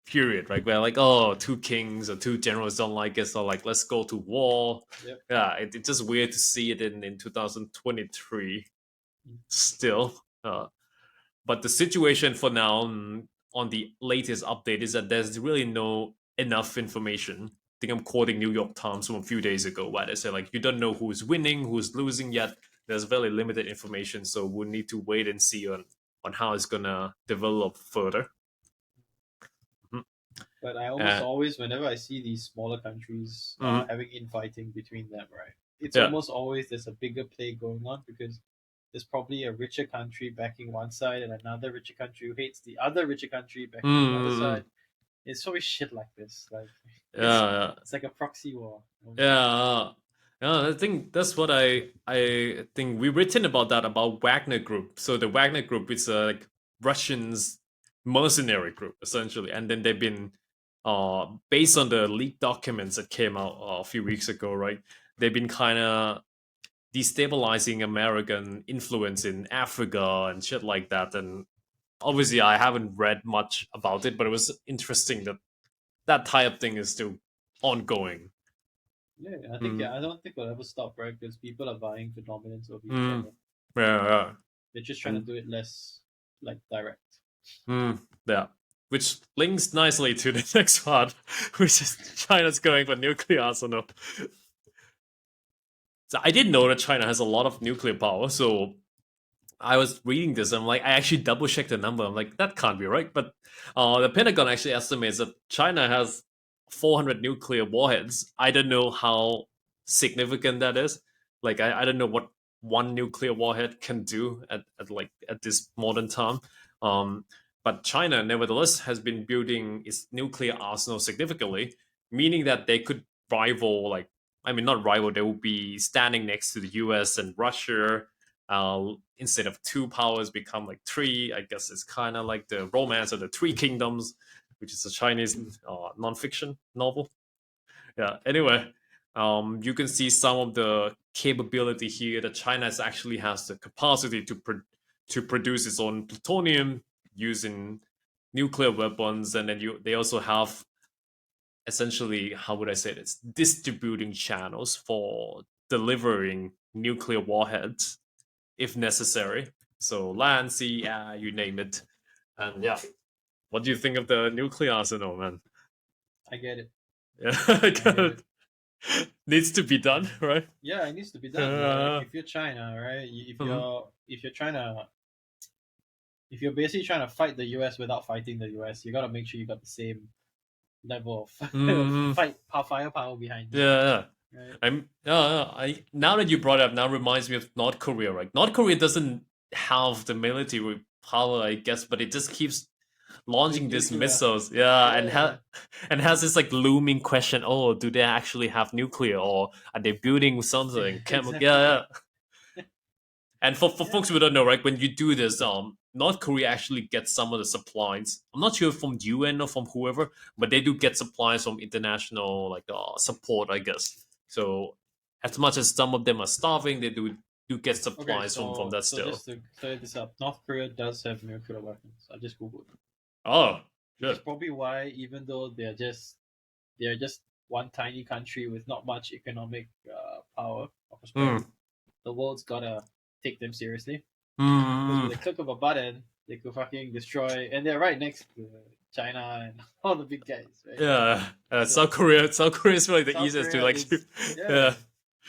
period, right? Where like, oh, two kings or two generals don't like us, so like let's go to war. Yep. Yeah, it's just weird to see it in 2023 Mm. still. But the situation for now, on the latest update, is that there's really no enough information. I think I'm quoting New York Times from a few days ago where they say like you don't know who's winning, who's losing yet. There's very limited information, so we'll need to wait and see on how it's gonna develop further. Mhm. But I almost always, whenever I see these smaller countries having infighting between them, right? It's Yeah. almost always there's a bigger play going on because there's probably a richer country backing one side and another richer country who hates the other richer country backing the other side. It's always shit like this. Like Yeah, it's like a proxy war. yeah. Yeah, I think that's what I think we written about that about Wagner Group. So the Wagner Group is a like Russians mercenary group essentially, and then they've been based on the leaked documents that came out a few weeks ago, right? They've been kind of destabilizing American influence in Africa and shit like that. And obviously, I haven't read much about it, but it was interesting that that type thing is still ongoing. Yeah, I think I don't think it'll ever stop, right? Because people are vying for dominance over each Mm. other. Yeah, They're just trying to do it less like direct. yeah. Which links nicely to the next part, which is China's going for nuclear arsenal. So I didn't know that China has a lot of nuclear power. So I was reading this. I'm like, I actually double checked the number. I'm like, that can't be right. But the Pentagon actually estimates that China has 400 nuclear warheads. I don't know how significant that is. Like, I don't know what one nuclear warhead can do at this modern time. But China, nevertheless, has been building its nuclear arsenal significantly, meaning that they could rival, like, I mean, not rival, they will be standing next to the US and Russia. Instead of two powers become like three. I guess it's kind of like the romance of the three kingdoms, which is a Chinese non-fiction novel. Yeah, anyway, you can see some of the capability here that China actually has the capacity to produce its own plutonium using nuclear weapons. And then they also have, essentially, how would I say this, distributing channels for delivering nuclear warheads if necessary. So land, sea, air, you name it. And yeah, what do you think of the nuclear arsenal, man? I get it. Yeah, needs to be done, right? Yeah, it needs to be done. Like, if you're China, right? If you're trying to if you're basically trying to fight the US without fighting the US, you got to make sure you got the same level of firepower behind you. Yeah. Right? I now that you brought it up, now reminds me of North Korea, right? North Korea doesn't have the military power, I guess, but it just keeps launching these Nuclear. missiles, and has this like looming question: oh, do they actually have nuclear, or are they building something? Exactly. Yeah. And for folks who don't know, right, when you do this, North Korea actually gets some of the supplies. I'm not sure from UN or from whoever, but they do get supplies from international like support, I guess. So as much as some of them are starving, they do get supplies from that still. Just to clear this up, North Korea does have nuclear weapons. I just googled it. Oh, good. That's probably why, even though they're just one tiny country with not much economic power or prosperity, the world's gotta take them seriously. Because with a click of a button, They could fucking destroy, and they're right next to China and all the big guys, right? Yeah, So South Korea is really the South easiest to Korea like. is, yeah, Yeah.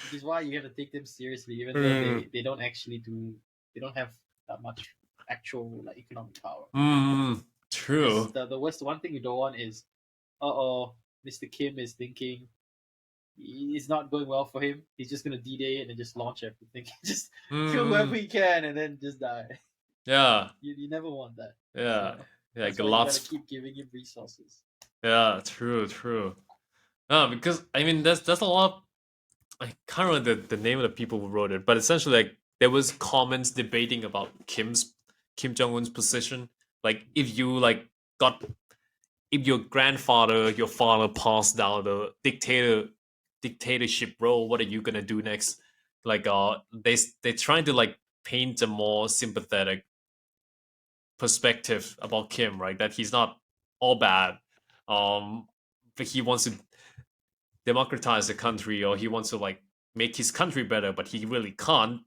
which is why you have to take them seriously, even though Mm, they don't actually do, they don't have that much actual like economic power. mm, Because true. the worst one thing you don't want is, oh, Mr. Kim is thinking it's not going well for him. He's just gonna D-Day it and just launch everything, just kill whoever Mm, he can, and then just die. yeah, You never want that. yeah, So like that's why you gotta lots. keep giving him resources. Yeah, true, true. Because I mean, there's a lot. I can't remember the name of the people who wrote it, but essentially, like there was comments debating about Kim Jong Un's position. Like, if you like got if your grandfather, your father passed down the dictatorship role, what are you gonna do next? Like, they're trying to like paint a more sympathetic perspective about Kim, right? That he's not all bad. But he wants to democratize the country, or he wants to like make his country better, but he really can't.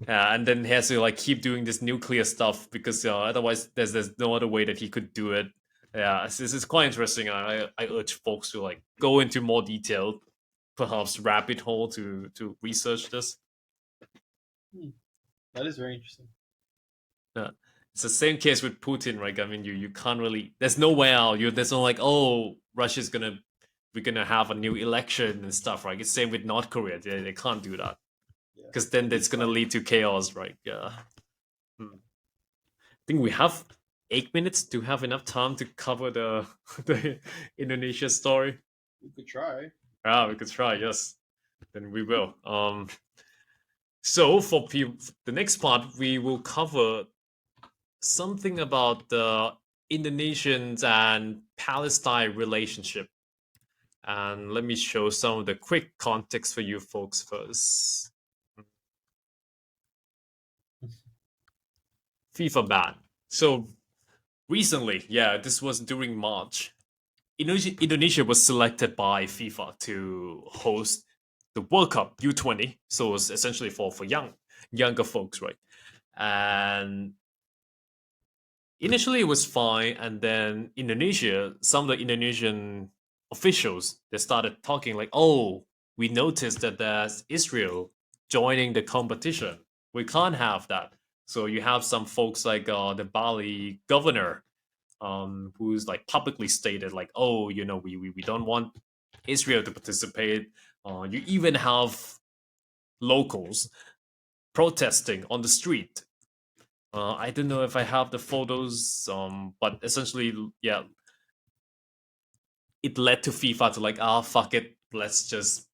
And then he has to like keep doing this nuclear stuff because otherwise there's no other way that he could do it. Yeah, this is quite interesting. I urge folks to like go into more detail, perhaps rabbit hole to research this. Hmm, that is very interesting. Yeah. It's the same case with Putin, right? I mean, you can't really. There's no way out. There's no like, oh, we're gonna have a new election and stuff, right? It's same with North Korea. They can't do that Yeah, because then at that's least gonna like lead to chaos, right? Yeah. Hmm. I think we have 8 minutes. Do have enough time to cover the the Indonesia story? we could try. Ah, we could try. Yes, then we will. So for the next part, we will cover something about the Indonesians and Palestine relationship. And let me show some of the quick context for you folks first. FIFA ban. So recently, yeah, this was during March. Indonesia was selected by FIFA to host the World Cup U20. So it was essentially for younger folks, right? And initially it was fine, and then some of the Indonesian officials, they started talking like, oh, we noticed that there's Israel joining the competition, we can't have that. So you have some folks like the Bali governor, who's like publicly stated like, oh, we don't want Israel to participate. You even have locals protesting on the street. I don't know if I have the photos, but essentially, yeah, it led to FIFA to like, ah, fuck it, let's just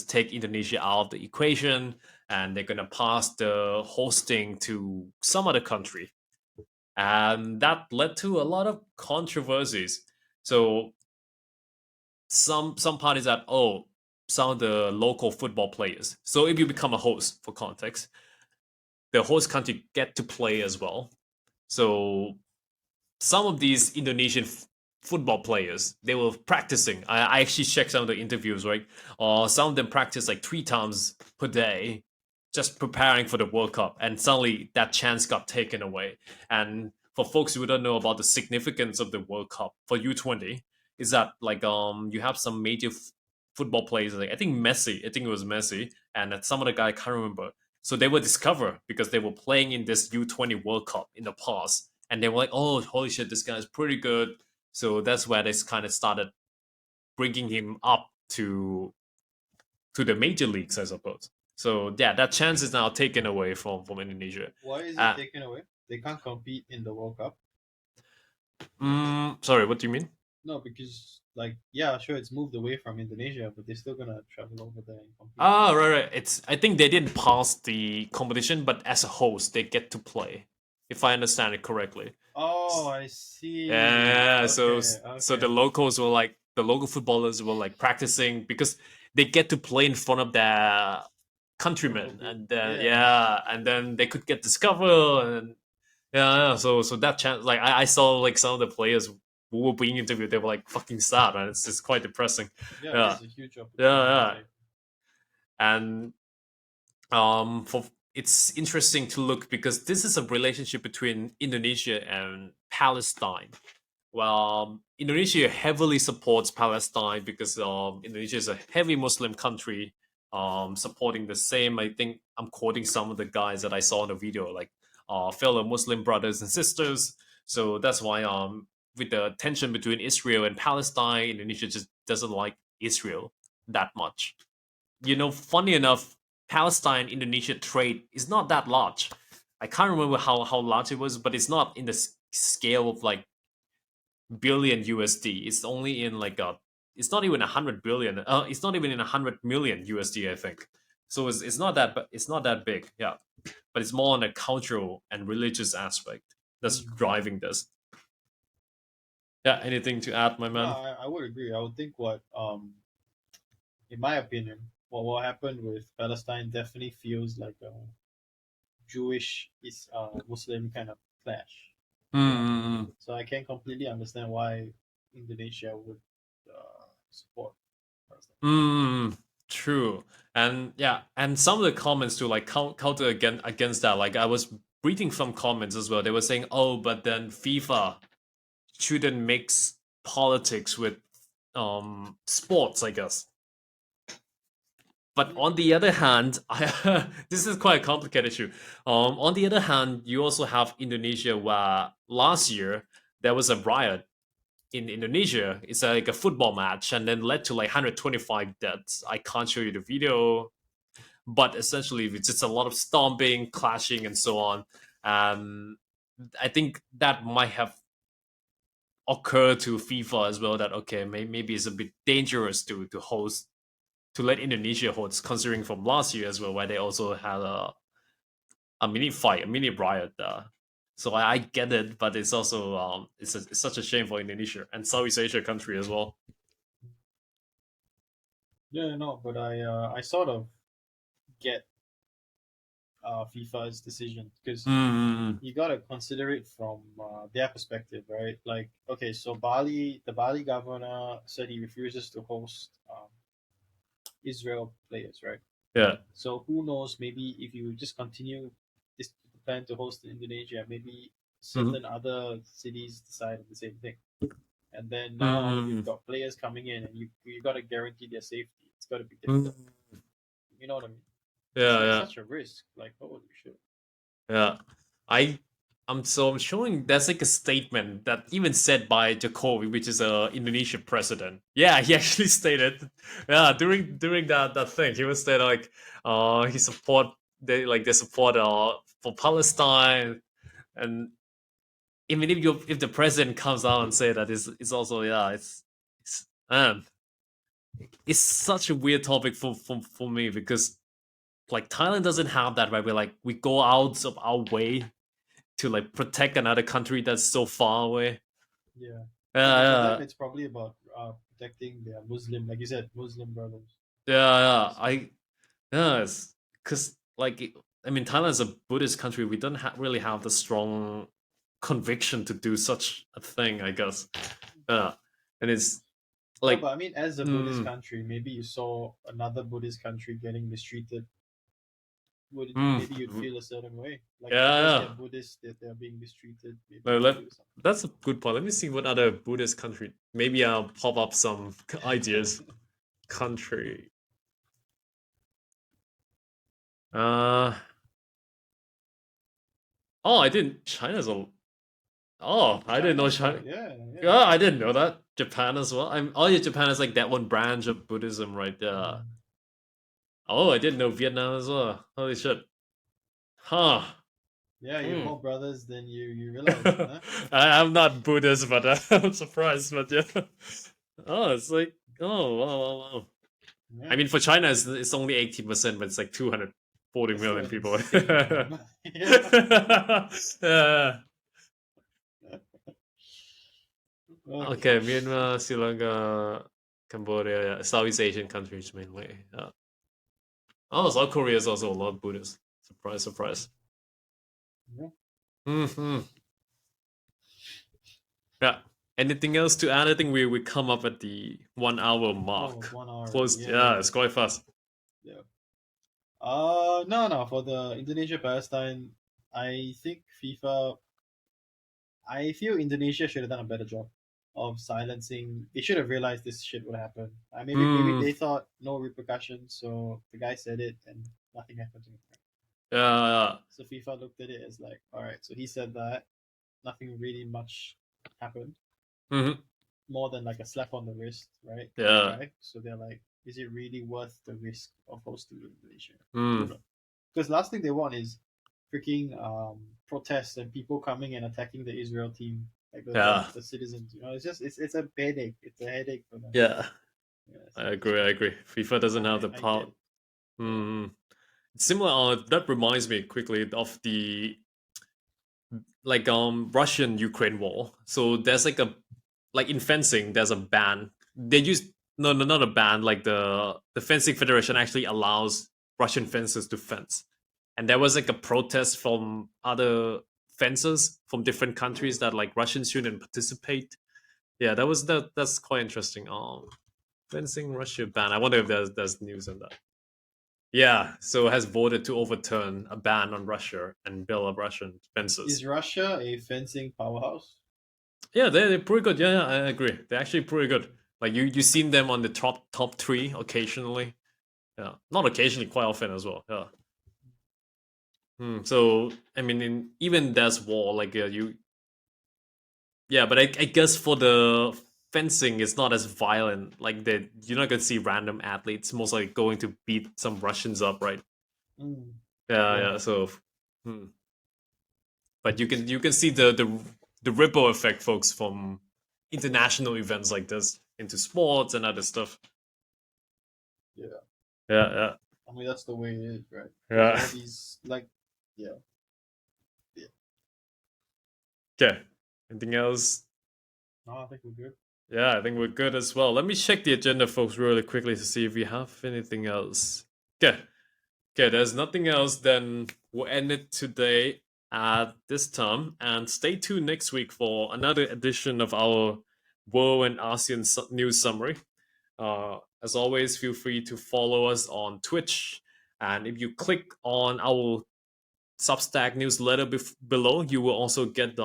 take Indonesia out of the equation, and they're gonna pass the hosting to some other country, and that led to a lot of controversies. So some parties that, oh, some of the local football players. So if you become a host, for context, the host country get to play as well. So some of these Indonesian football players, they were practicing. I actually checked some of the interviews, right? Some of them practice like 3 times per day, just preparing for the World Cup. And suddenly that chance got taken away. And for folks who don't know about the significance of the World Cup for U20, is that like you have some major football players, like I think it was Messi, and some other guy I can't remember. So they were discovered because they were playing in this U20 World Cup in the past, and they were like, "Oh, holy shit, this guy's pretty good." So that's where they kind of started bringing him up to the major leagues, I suppose. So yeah, that chance is now taken away from Indonesia. Why is it Uh, taken away? They can't compete in the World Cup. Sorry, what do you mean? No, because like yeah, sure, it's moved away from Indonesia, but they're still gonna travel over there and compete. Ah, right, right. I think they didn't pass the competition, but as a host, they get to play, if I understand it correctly. Oh, I see. Yeah, Okay, so okay. the local footballers were like practicing because they get to play in front of their Local countrymen, group. and then Yeah. yeah, and then they could get discovered, and yeah. So that chance, like I saw like some of the players who were being interviewed, they were like fucking sad, man. It's quite depressing. Yeah, it Yeah, is a huge opportunity. yeah, yeah. Like And for it's interesting to look because this is a relationship between Indonesia and Palestine. Well, Indonesia heavily supports Palestine because Indonesia is a heavy Muslim country, supporting the same. I think I'm quoting some of the guys that I saw in the video, like fellow Muslim brothers and sisters. So that's why with the tension between Israel and Palestine, Indonesia just doesn't like Israel that much. Funny enough, Palestine Indonesia trade is not that large. I can't remember how large it was, but it's not in the scale of like billion USD. It's only in like it's not even 100 billion. It's not even in 100 million USD, I think. So it's not that, but it's not that big. Yeah, but it's more on a cultural and religious aspect that's driving this. Yeah, anything to add, my No, man? I would agree. I would think in my opinion, what happened with Palestine definitely feels like a Jewish is Muslim kind of clash. Yeah. Mm, So I can completely understand why Indonesia would support Palestine. true. And yeah, and some of the comments to like counter against that, like I was reading some comments as well. They were saying, "Oh, but then FIFA shouldn't mix politics with sports, I guess." But on the other hand, this is quite a complicated issue. On the other hand, you also have Indonesia, where last year there was a riot in Indonesia. It's like a football match, and then led to like 125 deaths. I can't show you the video, but essentially it's just a lot of stomping, clashing, and so on. I think that might have occurred to FIFA as well. That okay, maybe it's a bit dangerous to host, to let Indonesia host, considering from last year as well, where they also had a mini fight, a mini riot there. So I get it, but it's also it's such a shame for Indonesia and Southeast Asia country as well. Yeah, no, but I sort of get FIFA's decision because Mm, you got to consider it from their perspective, right? Like, okay, so the Bali governor said he refuses to host Israel players, right? yeah. So who knows? Maybe if you just continue this plan to host in Indonesia, maybe Mm, certain other cities decide the same thing. And then now you've mm, got players coming in, and you got to guarantee their safety. It's got to be mm. difficult. You know what I mean? Yeah, It's yeah, such a risk. Like, holy shit. yeah. I I'm showing there's like a statement that even said by Jokowi, which is a Indonesian president. Yeah, he actually stated, yeah, during that thing, he was saying like, he support they support for Palestine, and even if the president comes out and say that, it's also, yeah, it's man, it's such a weird topic for me because like Thailand doesn't have that, right? We go out of our way to like protect another country that's so far away. Yeah. No, but for them, Yeah, it's probably about protecting their Muslim, like you said, Muslim brothers. yeah, yeah, yeah. So, Yes, because I mean, Thailand is a Buddhist country. We don't really have the strong conviction to do such a thing, I guess. Yeah, and it's no, like, but I mean, as a Buddhist mm, country, maybe you saw another Buddhist country getting mistreated. Would mm, maybe you'd feel a certain way, like yeah, because they're yeah. Buddhist, that they're being mistreated. Maybe No, you feel something. that's a good point. Let me see what other Buddhist country. Maybe I'll pop up some ideas. Country. Uh oh, I didn't. China's a. Oh, I didn't know China's got China. yeah, yeah. Yeah, I didn't know that. Japan as well. Oh yeah, Japan is like that one branch of Buddhism right there. Mm. Oh, I didn't know Vietnam as well. Holy shit. Huh. Yeah, you have Hmm. more brothers than you realize, huh? I'm not Buddhist, but I'm surprised. But yeah. Oh, it's like, oh, wow, wow, wow. I Yeah, mean, for China, it's only 18%, but it's like 240 that's still million an people. insane amount. Yeah. Yeah. Okay, Okay. Myanmar, Sri Lanka, Cambodia, yeah, Southeast Asian countries mainly. Yeah. Oh, South Korea is also a lot Buddhist. Surprise, surprise. Yeah. Hmm. Yeah. Anything else to add? I think we come up at the 1 hour Oh, mark. 1 hour already. Close. Yeah, Yeah, yeah, it's quite fast. yeah. No. For the Indonesia Palestine, I think FIFA. I feel Indonesia should have done a better job of silencing. They should have realized this shit would happen. Maybe Hmm. they thought no repercussions, so the guy said it and nothing happened to him. Yeah. So FIFA looked at it as like, all right, so he said that nothing really much happened, Hmm. more than like a slap on the wrist, right? To the Yeah. guy. So they're like, is it really worth the risk of hosting Indonesia? I Hmm. don't know. Because last thing they want is freaking protests and people coming and attacking the Israel team, like Yeah. the citizens. It's a headache. It's a headache for them. Yeah. Yeah, I so it's agree. I agree. FIFA doesn't have the I power. get yeah. Hmm. Similar. That reminds me quickly of the Russian Ukraine war. So there's like in fencing, there's a ban. They use no, not a ban. Like the fencing federation actually allows Russian fencers to fence, and there was like a protest from other fencers from different countries that like Russians shouldn't participate. Yeah, that's quite interesting. Fencing Russia ban. I wonder if there's news on that. Yeah, so has voted to overturn a ban on Russia and Belarusian fencers. Is Russia a fencing powerhouse? Yeah, they're pretty good. Yeah, I agree. They're actually pretty good. Like you seen them on the top three occasionally. Yeah, not occasionally, quite often as well. Yeah. So I mean, even there's war. Like you, yeah, but I guess for the fencing, it's not as violent. Like that, you're not gonna see random athletes most like going to beat some Russians up, right? Mm, Yeah, yeah. yeah. So, hmm. But you can see the ripple effect, folks, from international events like this into sports and other stuff. Yeah. Yeah, yeah, That's the way it is, right? There's yeah. all these like, yeah, yeah. Okay. Anything else? No, I think we're good. Yeah, I think we're good as well. Let me check the agenda, folks, really quickly to see if we have anything else. Okay. Okay, there's nothing else, then we'll end it today at this time. And stay tuned next week for another edition of our World and ASEAN news summary. As always, feel free to follow us on Twitch. And if you click on our Substack newsletter below, you will also get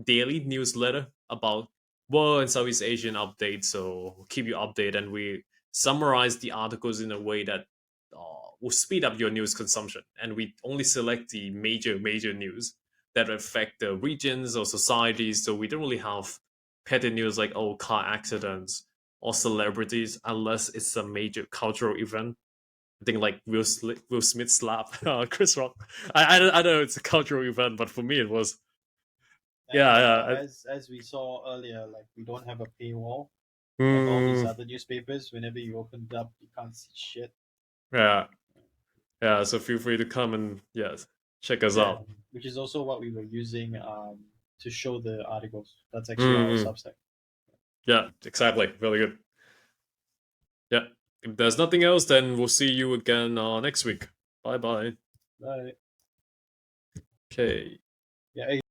daily newsletter about world and Southeast Asian updates. So we'll keep you updated, and we summarize the articles in a way that will speed up your news consumption. And we only select the major news that affect the regions or societies. So we don't really have petty news like car accidents or celebrities unless it's a major cultural event. I think like Will Smith slap Chris Rock. I don't know it's a cultural event, but for me it was. And Yeah, yeah. as we saw earlier, like we don't have a paywall like all these Mm, other newspapers. Whenever you open it up, you can't see shit. yeah, yeah. So feel free to come and yes, check us Yeah, out. which is also what we were using to show the articles. That's actually our Mm, Substack. yeah, exactly. Really good. Yeah. If there's nothing else, then we'll see you again next week. Bye bye. Right. Okay. Yeah.